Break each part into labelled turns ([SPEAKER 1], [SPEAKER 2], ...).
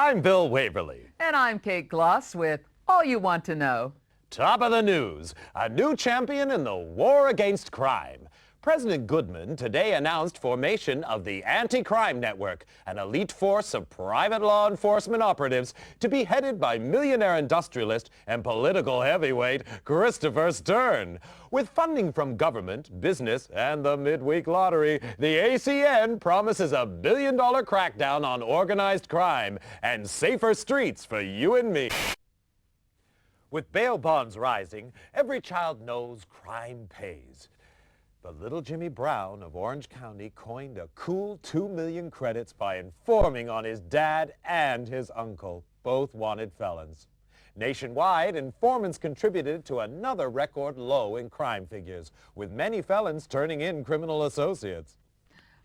[SPEAKER 1] I'm Bill Waverly.
[SPEAKER 2] And I'm Kate Gloss with All You Want to Know.
[SPEAKER 1] Top of the news, a new champion in the war against crime. President Goodman today announced formation of the Anti-Crime Network, an elite force of private law enforcement operatives to be headed by millionaire industrialist and political heavyweight Christopher Stern. With funding from government, business, and the midweek lottery, the ACN promises a $1 billion crackdown on organized crime and safer streets for you and me. With bail bonds rising, every child knows crime pays. But little Jimmy Brown of Orange County coined a cool 2 million credits by informing on his dad and his uncle, both wanted felons. Nationwide, informants contributed to another record low in crime figures, with many felons turning in criminal associates.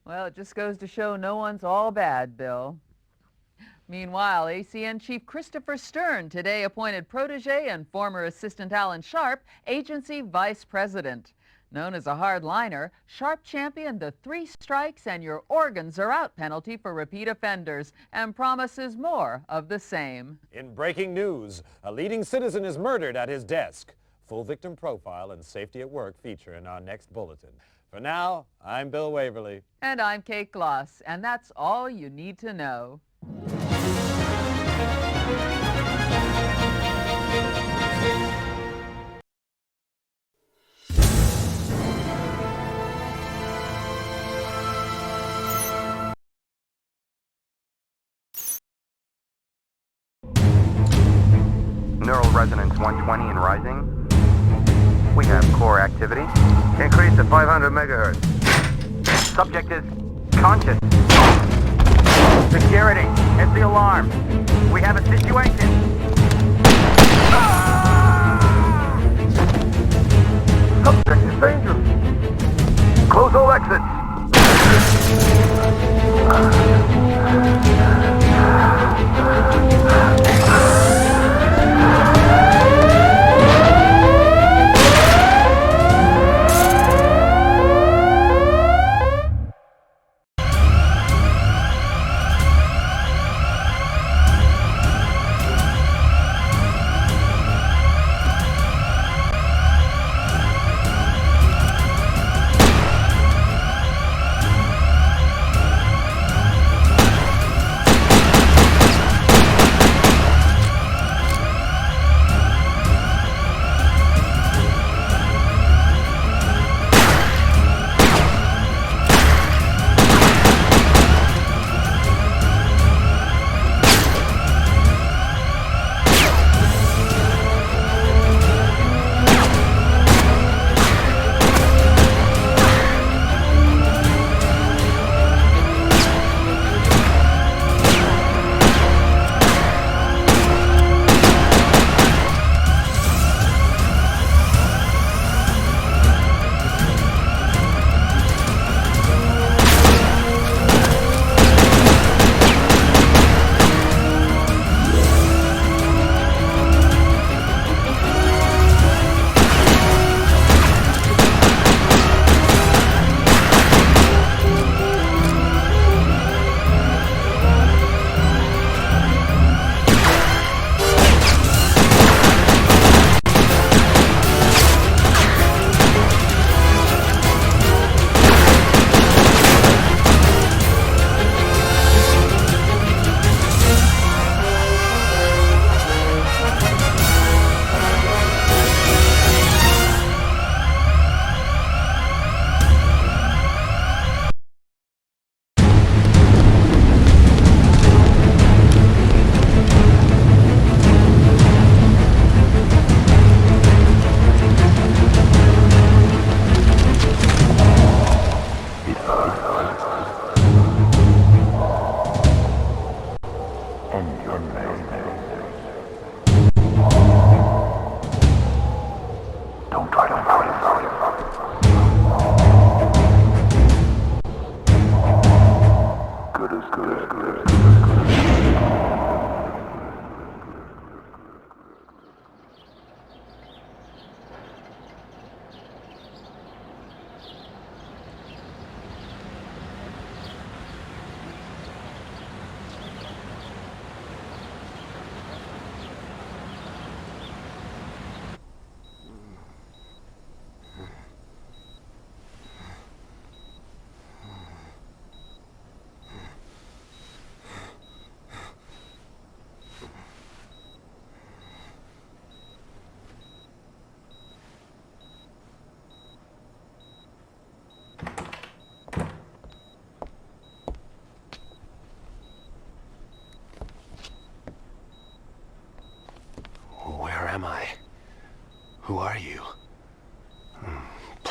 [SPEAKER 2] Well, it just goes to show no one's all bad, Bill. Meanwhile, ACN Chief Christopher Stern today appointed protege and former assistant Alan Sharp agency vice president. Known as a hardliner, Sharp championed the 3 strikes and your organs are out penalty for repeat offenders and promises more of the same.
[SPEAKER 1] In breaking news, a leading citizen is murdered at his desk. Full victim profile and safety at work feature in our next bulletin. For now, I'm Bill Waverly.
[SPEAKER 2] And I'm Kate Gloss, and that's all you need to know.
[SPEAKER 3] Neural resonance 120 and rising. We have core activity. Increase to 500 megahertz. Subject is conscious. Security, it's the alarm. We have a situation. Subject is dangerous. Close all exits.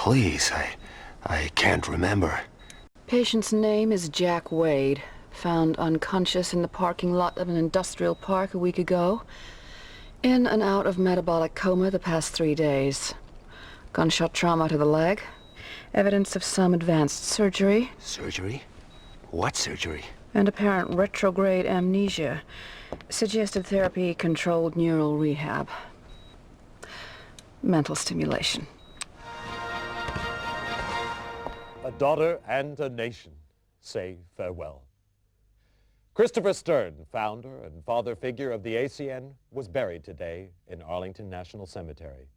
[SPEAKER 4] Please, I can't remember.
[SPEAKER 5] Patient's name is Jack Wade. Found unconscious in the parking lot of an industrial park a week ago. In and out of metabolic coma the past 3 days. Gunshot trauma to the leg. Evidence of some advanced surgery.
[SPEAKER 4] Surgery? What surgery?
[SPEAKER 5] And apparent retrograde amnesia. Suggestive therapy, controlled neural rehab. Mental stimulation.
[SPEAKER 1] A daughter and a nation say farewell. Christopher Stern, founder and father figure of the ACN, was buried today in Arlington National Cemetery.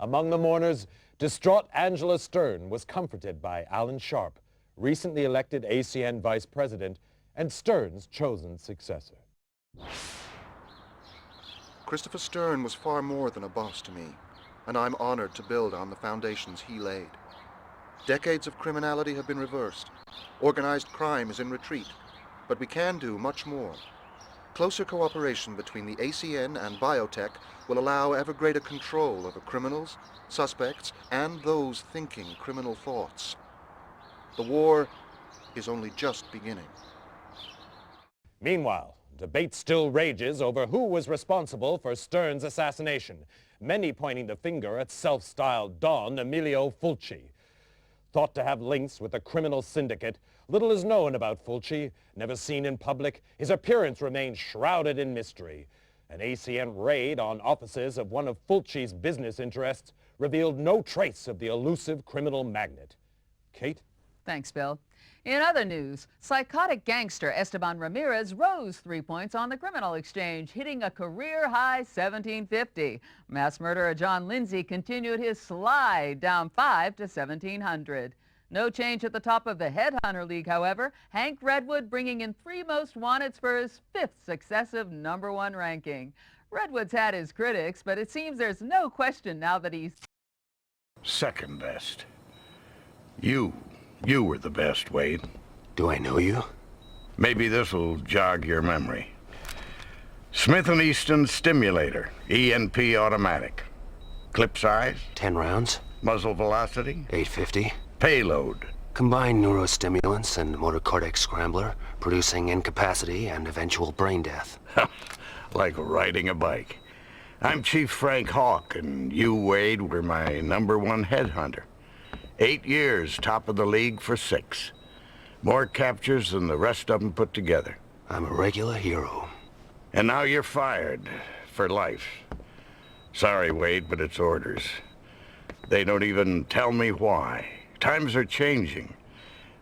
[SPEAKER 1] Among the mourners, distraught Angela Stern was comforted by Alan Sharp, recently elected ACN vice president and Stern's chosen successor.
[SPEAKER 6] Christopher Stern was far more than a boss to me, and I'm honored to build on the foundations he laid. Decades of criminality have been reversed. Organized crime is in retreat, but we can do much more. Closer cooperation between the ACN and biotech will allow ever greater control over criminals, suspects, and those thinking criminal thoughts. The war is only just beginning.
[SPEAKER 1] Meanwhile, debate still rages over who was responsible for Stern's assassination, many pointing the finger at self-styled Don Emilio Fulci. Thought to have links with a criminal syndicate, little is known about Fulci. Never seen in public, his appearance remains shrouded in mystery. An ACN raid on offices of one of Fulci's business interests revealed no trace of the elusive criminal magnate. Kate?
[SPEAKER 2] Thanks, Bill. In other news, psychotic gangster Esteban Ramirez rose 3 points on the criminal exchange, hitting a career-high 1750. Mass murderer John Lindsay continued his slide, down 5 to 1700. No change at the top of the Headhunter League, however. Hank Redwood bringing in 3 most wanteds for his 5th successive #1 ranking. Redwood's had his critics, but it seems there's no question now that he's
[SPEAKER 7] second best. You were the best, Wade.
[SPEAKER 4] Do I know you?
[SPEAKER 7] Maybe this'll jog your memory. Smith & Easton Stimulator, ENP automatic. Clip size?
[SPEAKER 4] 10 rounds.
[SPEAKER 7] Muzzle velocity?
[SPEAKER 4] 850.
[SPEAKER 7] Payload?
[SPEAKER 4] Combined neurostimulants and motor cortex scrambler, producing incapacity and eventual brain death.
[SPEAKER 7] Like riding a bike. I'm Chief Frank Hawk, and you, Wade, were my #1 headhunter. 8 years, top of the league for 6. More captures than the rest of them put together.
[SPEAKER 4] I'm a regular hero.
[SPEAKER 7] And now you're fired. For life. Sorry, Wade, but it's orders. They don't even tell me why. Times are changing.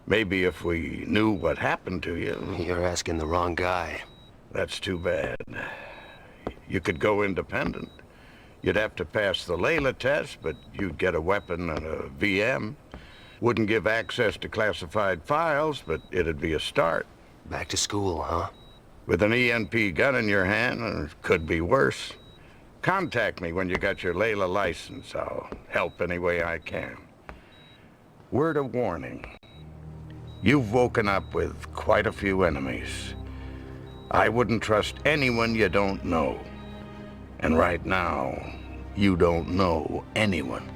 [SPEAKER 7] Maybe if we knew what happened to you...
[SPEAKER 4] You're asking the wrong guy.
[SPEAKER 7] That's too bad. You could go independent. You'd have to pass the Layla test, but you'd get a weapon and a VM. Wouldn't give access to classified files, but it'd be a start.
[SPEAKER 4] Back to school, huh?
[SPEAKER 7] With an ENP gun in your hand, it could be worse. Contact me when you got your Layla license. I'll help any way I can. Word of warning. You've woken up with quite a few enemies. I wouldn't trust anyone you don't know. And right now, you don't know anyone.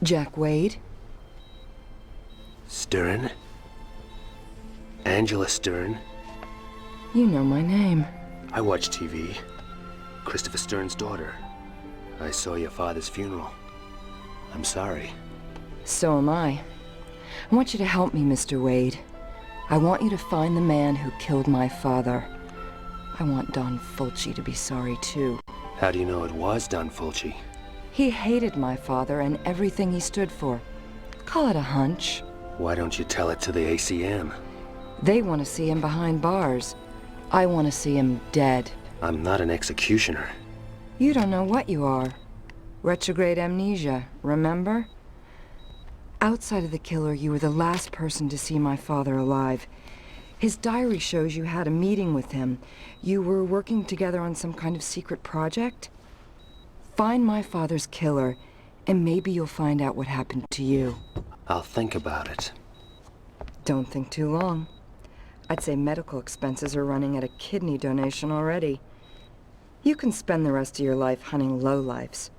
[SPEAKER 5] Jack Wade?
[SPEAKER 4] Stern? Angela Stern?
[SPEAKER 5] You know my name.
[SPEAKER 4] I watch TV. Christopher Stern's daughter. I saw your father's funeral. I'm sorry.
[SPEAKER 5] So am I. I want you to help me, Mr. Wade. I want you to find the man who killed my father. I want Don Fulci to be sorry, too.
[SPEAKER 4] How do you know it was Don Fulci?
[SPEAKER 5] He hated my father and everything he stood for. Call it a hunch.
[SPEAKER 4] Why don't you tell it to the ACM?
[SPEAKER 5] They want to see him behind bars. I want to see him dead.
[SPEAKER 4] I'm not an executioner.
[SPEAKER 5] You don't know what you are. Retrograde amnesia, remember?
[SPEAKER 8] Outside of the killer, you were the last person to see my father alive. His diary shows you had a meeting with him. You were working together on some kind of secret project? Find my father's killer, and maybe you'll find out what happened to you.
[SPEAKER 4] I'll think about it.
[SPEAKER 8] Don't think too long. I'd say medical expenses are running at a kidney donation already. You can spend the rest of your life hunting lowlifes,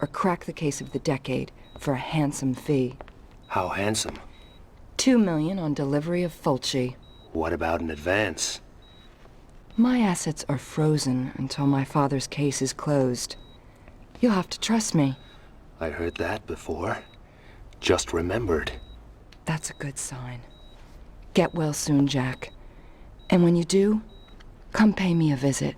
[SPEAKER 8] or crack the case of the decade for a handsome fee.
[SPEAKER 4] How handsome?
[SPEAKER 8] $2 million on delivery of Fulci.
[SPEAKER 4] What about an advance?
[SPEAKER 8] My assets are frozen until my father's case is closed. You'll have to trust me.
[SPEAKER 4] I heard that before. Just remembered.
[SPEAKER 8] That's a good sign. Get well soon, Jack. And when you do, come pay me a visit.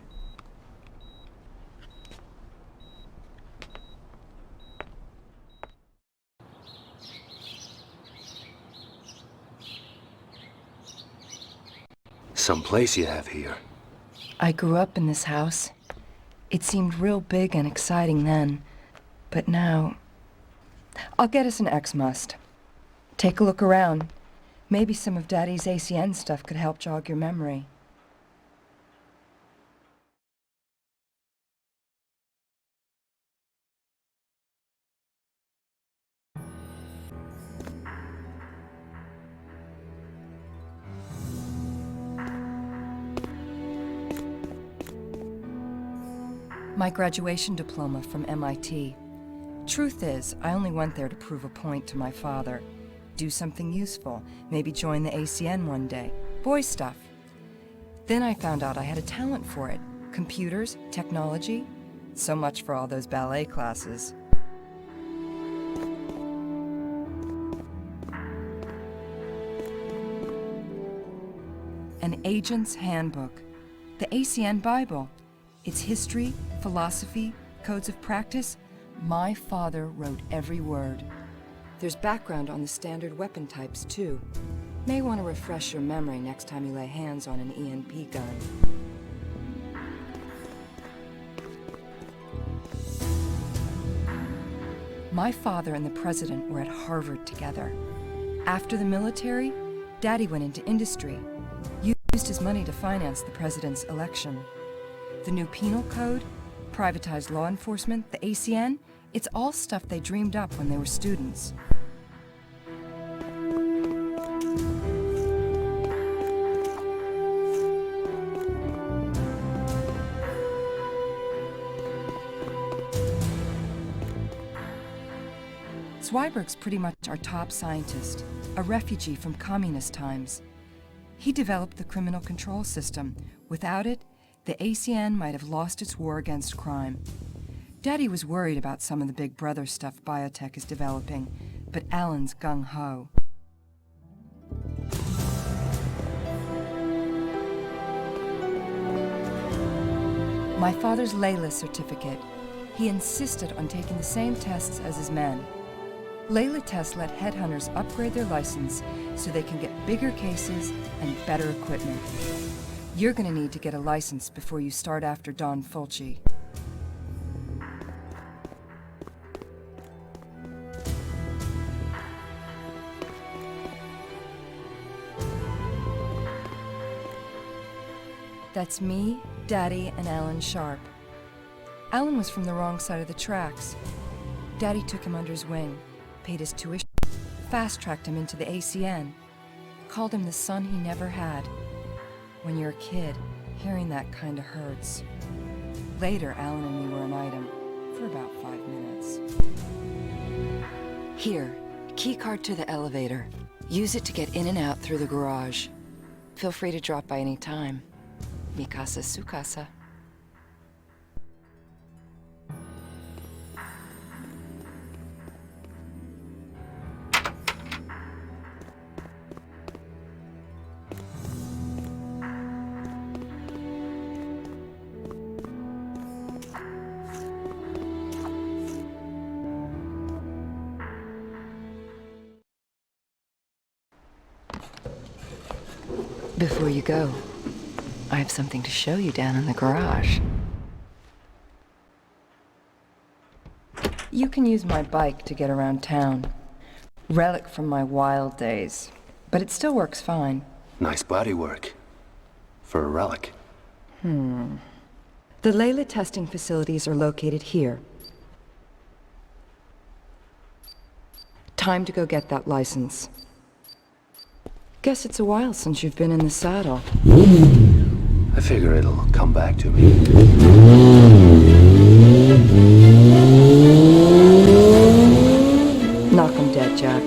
[SPEAKER 4] Some place you have here.
[SPEAKER 8] I grew up in this house. It seemed real big and exciting then. But now... I'll get us an X-Must. Take a look around. Maybe some of Daddy's ACN stuff could help jog your memory. My graduation diploma from MIT. Truth is, I only went there to prove a point to my father. Do something useful, maybe join the ACN one day. Boy stuff. Then I found out I had a talent for it. Computers, technology. So much for all those ballet classes. An Agent's Handbook. The ACN Bible. Its history, philosophy, codes of practice. My father wrote every word. There's background on the standard weapon types, too. May want to refresh your memory next time you lay hands on an ENP gun. My father and the president were at Harvard together. After the military, Daddy went into industry, used his money to finance the president's election. The new penal code, privatized law enforcement, the ACN, it's all stuff they dreamed up when they were students. Zweiberg's pretty much our top scientist, a refugee from communist times. He developed the criminal control system. Without it, the ACN might have lost its war against crime. Daddy was worried about some of the big brother stuff biotech is developing, but Alan's gung-ho. My father's Layla certificate. He insisted on taking the same tests as his men. Layla tests let headhunters upgrade their license so they can get bigger cases and better equipment. You're gonna need to get a license before you start after Don Fulci. That's me, Daddy, and Alan Sharp. Alan was from the wrong side of the tracks. Daddy took him under his wing, paid his tuition, fast-tracked him into the ACN, called him the son he never had. When you're a kid, hearing that kinda hurts. Later, Alan and me were an item, for about 5 minutes. Here, key card to the elevator. Use it to get in and out through the garage. Feel free to drop by any time. Mi casa su casa. Before you go, I have something to show you down in the garage. You can use my bike to get around town. Relic from my wild days. But it still works fine.
[SPEAKER 4] Nice bodywork. For a relic.
[SPEAKER 8] The Layla testing facilities are located here. Time to go get that license. Guess it's a while since you've been in the saddle.
[SPEAKER 4] I figure it'll come back to me.
[SPEAKER 8] Knock 'em dead, Jack.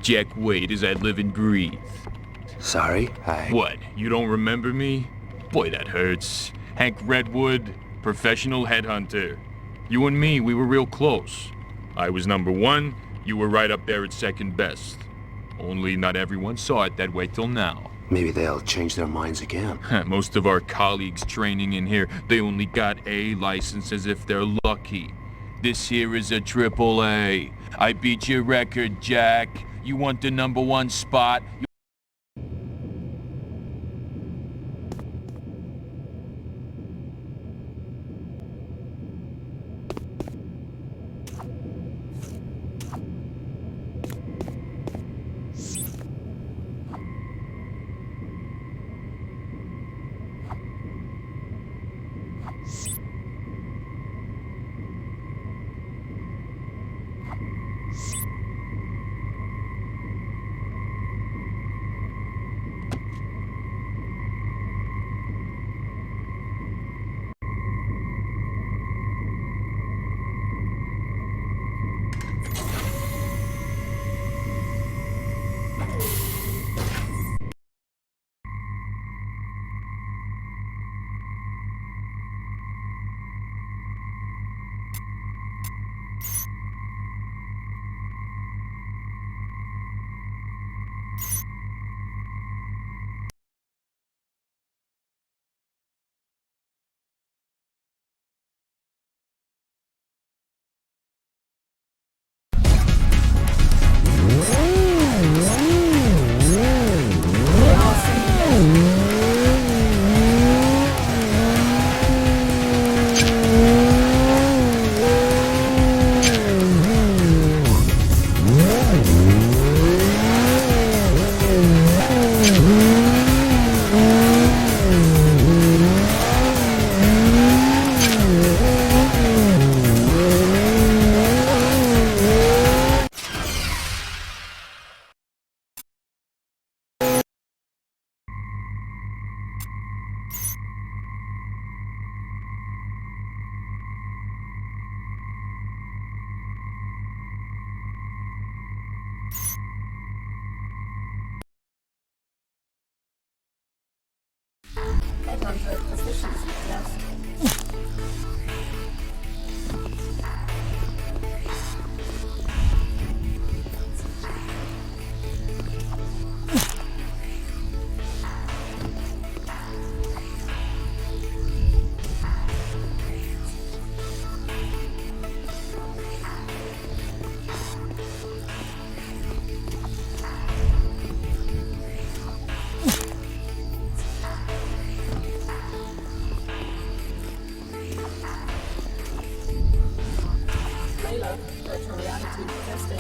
[SPEAKER 9] Jack Wade as I live and breathe.
[SPEAKER 4] Sorry,
[SPEAKER 9] What, you don't remember me? Boy, that hurts. Hank Redwood, professional headhunter. You and me, we were real close. I was number one, you were right up there at second best. Only not everyone saw it that way till now.
[SPEAKER 4] Maybe they'll change their minds again.
[SPEAKER 9] Most of our colleagues training in here, they only got A licenses if they're lucky. This here is a AAA. I beat your record, Jack. You want the number one spot?
[SPEAKER 5] virtual reality testing.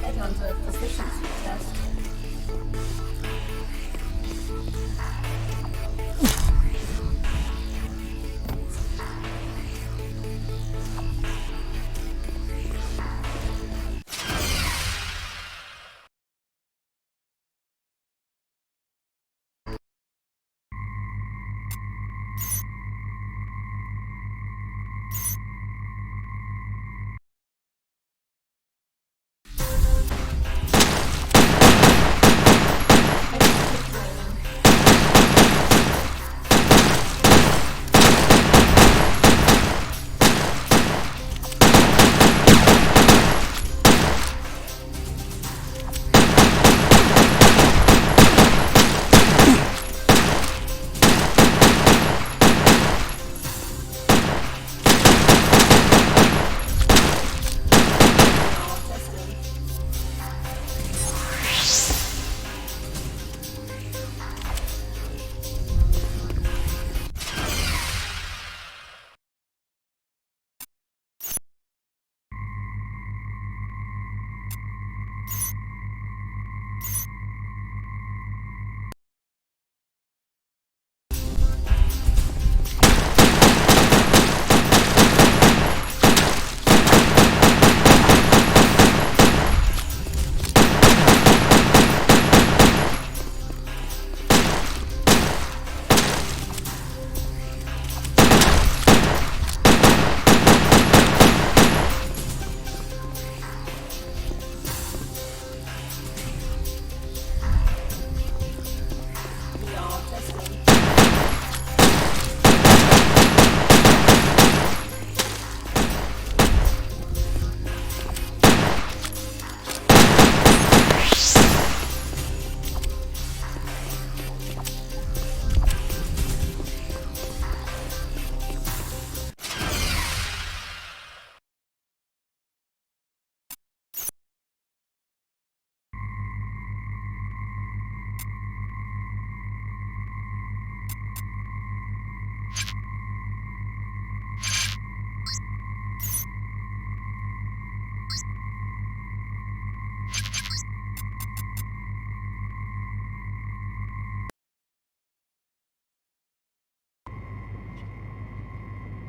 [SPEAKER 5] Headhunter proficiency test.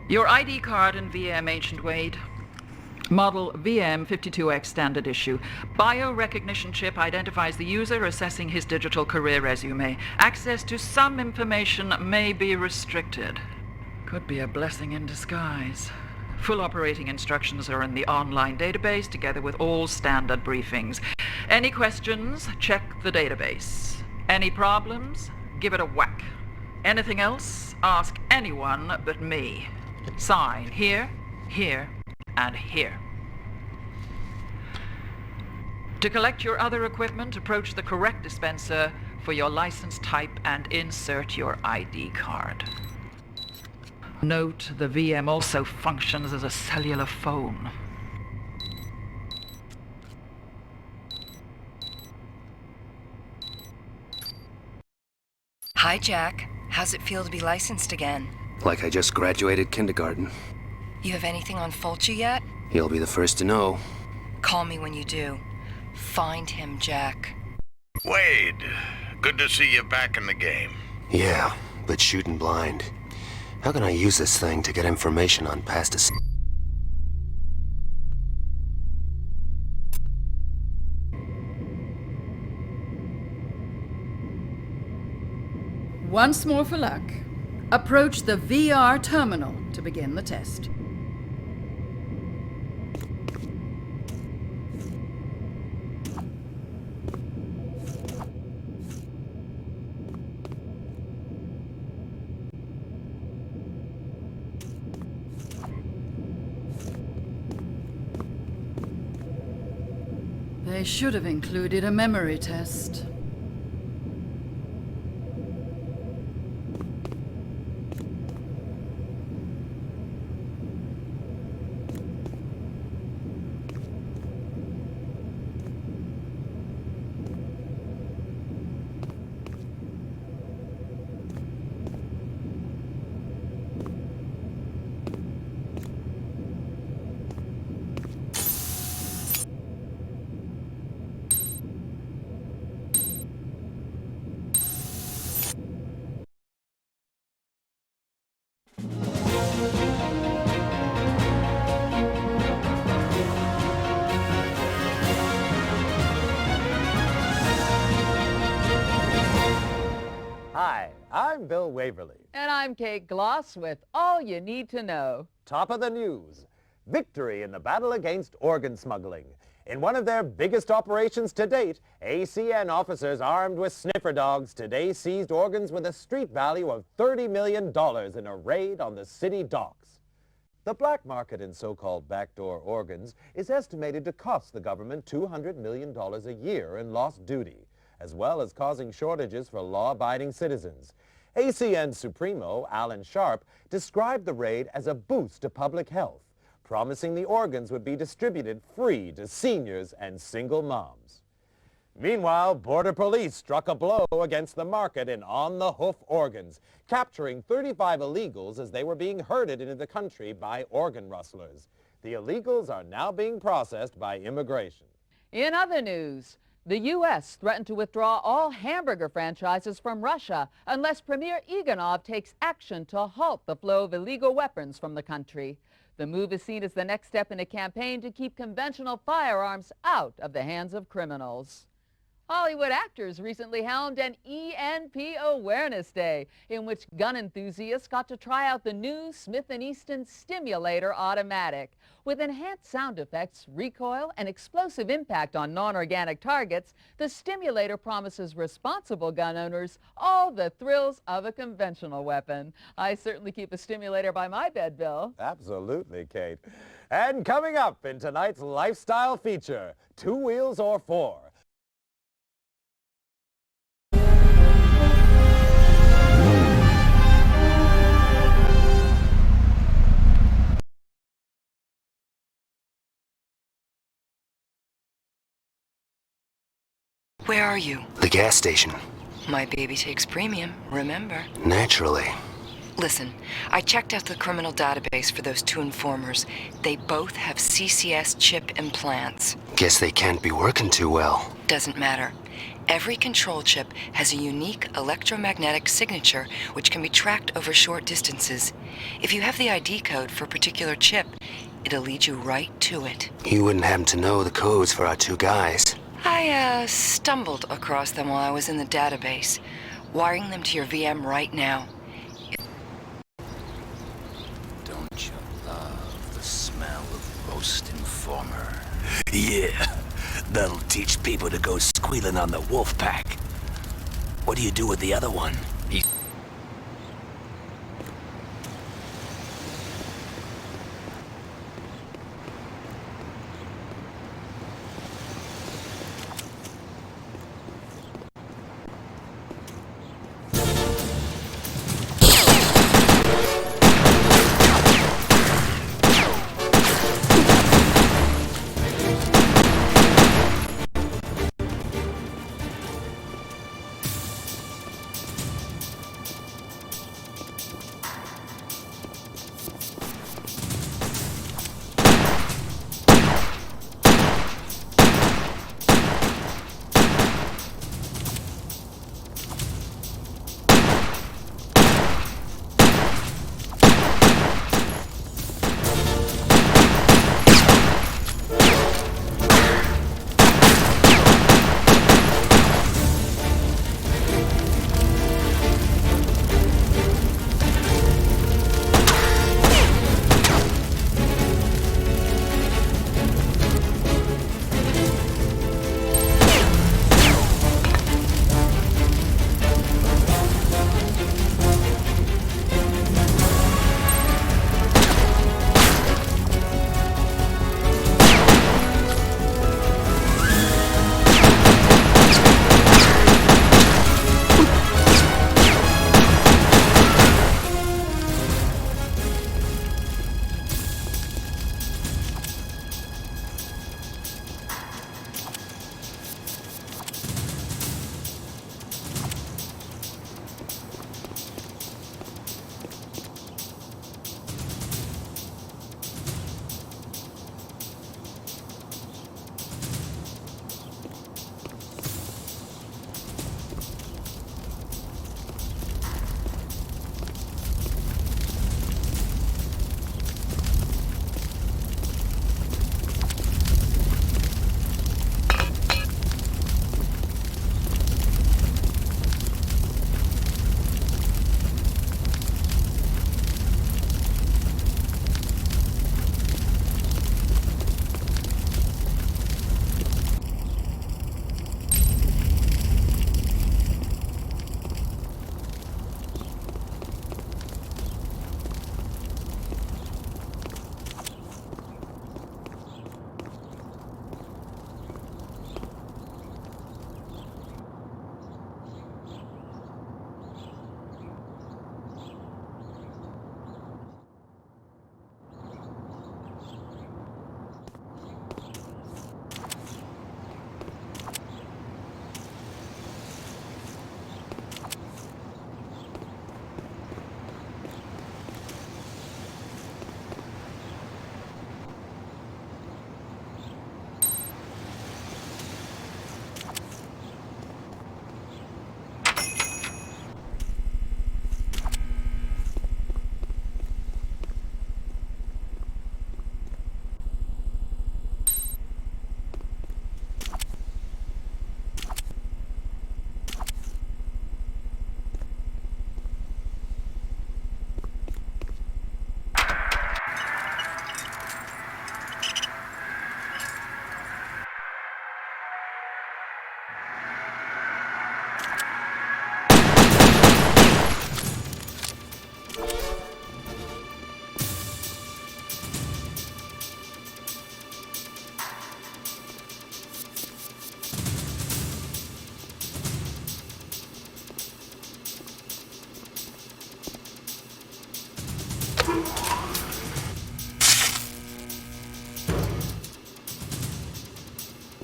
[SPEAKER 2] Your ID card and VM, Ancient Wade. Model VM52X standard issue. Biorecognition chip identifies the user, assessing his digital career resume. Access to some information may be restricted. Could be a blessing in disguise. Full operating instructions are in the online database, together with all standard briefings. Any questions? Check the database. Any problems? Give it a whack. Anything else? Ask anyone but me. Sign here, here, and here. To collect your other equipment, approach the correct dispenser for your license type and insert your ID card. Note, the VM also functions as a cellular phone.
[SPEAKER 8] Hi, Jack. How's it feel to be licensed again?
[SPEAKER 4] Like I just graduated kindergarten.
[SPEAKER 8] You have anything on Fulci yet?
[SPEAKER 4] You'll be the first to know.
[SPEAKER 8] Call me when you do. Find him, Jack.
[SPEAKER 7] Wade, good to see you back in the game.
[SPEAKER 4] Yeah, but shooting blind. How can I use this thing to get information on past ass...
[SPEAKER 10] Once more for luck. Approach the VR terminal to begin the test. They should have included a memory test.
[SPEAKER 1] I'm Bill Waverly.
[SPEAKER 2] And I'm Kate Gloss with all you need to know.
[SPEAKER 1] Top of the news. Victory in the battle against organ smuggling. In one of their biggest operations to date, ACN officers armed with sniffer dogs today seized organs with a street value of $30 million in a raid on the city docks. The black market in so-called backdoor organs is estimated to cost the government $200 million a year in lost duty, as well as causing shortages for law-abiding citizens. ACN Supremo, Alan Sharp, described the raid as a boost to public health, promising the organs would be distributed free to seniors and single moms. Meanwhile, Border Police struck a blow against the market in on-the-hoof organs, capturing 35 illegals as they were being herded into the country by organ rustlers. The illegals are now being processed by immigration.
[SPEAKER 2] In other news, the U.S. threatened to withdraw all hamburger franchises from Russia unless Premier Iganov takes action to halt the flow of illegal weapons from the country. The move is seen as the next step in a campaign to keep conventional firearms out of the hands of criminals. Hollywood actors recently held an ENP Awareness Day, in which gun enthusiasts got to try out the new Smith & Easton Stimulator Automatic. With enhanced sound effects, recoil, and explosive impact on non-organic targets, the Stimulator promises responsible gun owners all the thrills of a conventional weapon. I certainly keep a Stimulator by my bed, Bill.
[SPEAKER 1] Absolutely, Kate. And coming up in tonight's lifestyle feature, 2 wheels or 4.
[SPEAKER 8] Where are you?
[SPEAKER 4] The gas station.
[SPEAKER 8] My baby takes premium, remember?
[SPEAKER 4] Naturally.
[SPEAKER 8] Listen, I checked out the criminal database for those 2 informers. They both have CCS chip implants.
[SPEAKER 4] Guess they can't be working too well.
[SPEAKER 8] Doesn't matter. Every control chip has a unique electromagnetic signature which can be tracked over short distances. If you have the ID code for a particular chip, it'll lead you right to it.
[SPEAKER 4] You wouldn't happen to know the codes for our 2 guys.
[SPEAKER 8] I stumbled across them while I was in the database. Wiring them to your VM right now.
[SPEAKER 11] Don't you love the smell of roast informer? Yeah, that'll teach people to go squealing on the wolf pack. What do you do with the other one?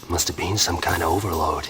[SPEAKER 4] Must have been some kind of overload.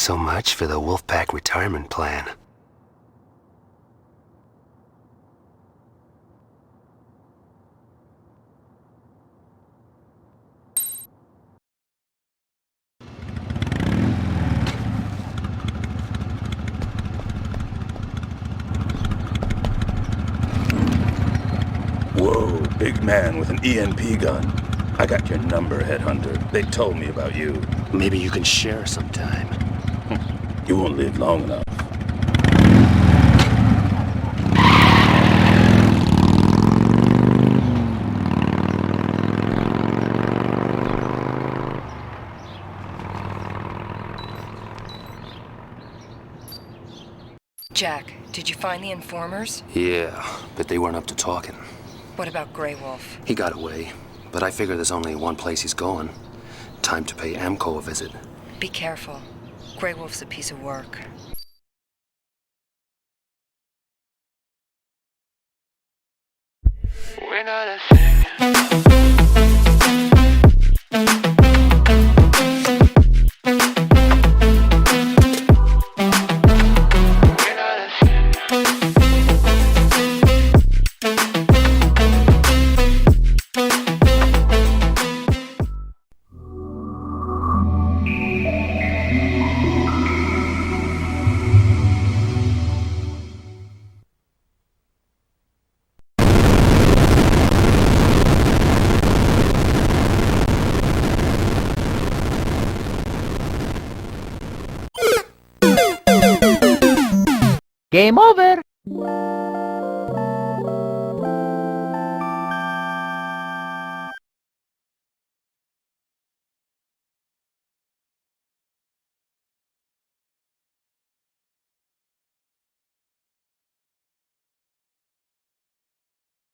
[SPEAKER 4] So much for the Wolfpack retirement plan.
[SPEAKER 11] Whoa, big man with an EMP gun. I got your number, Headhunter. They told me about you.
[SPEAKER 4] Maybe you can share sometime.
[SPEAKER 11] You won't live long enough.
[SPEAKER 8] Jack, did you find the informers?
[SPEAKER 4] Yeah, but they weren't up to talking.
[SPEAKER 8] What about Grey Wolf?
[SPEAKER 4] He got away, but I figure there's only one place he's going. Time to pay Amco a visit.
[SPEAKER 8] Be careful. Grey Wolf's a piece of work.
[SPEAKER 12] We're not a thing.
[SPEAKER 2] Game over!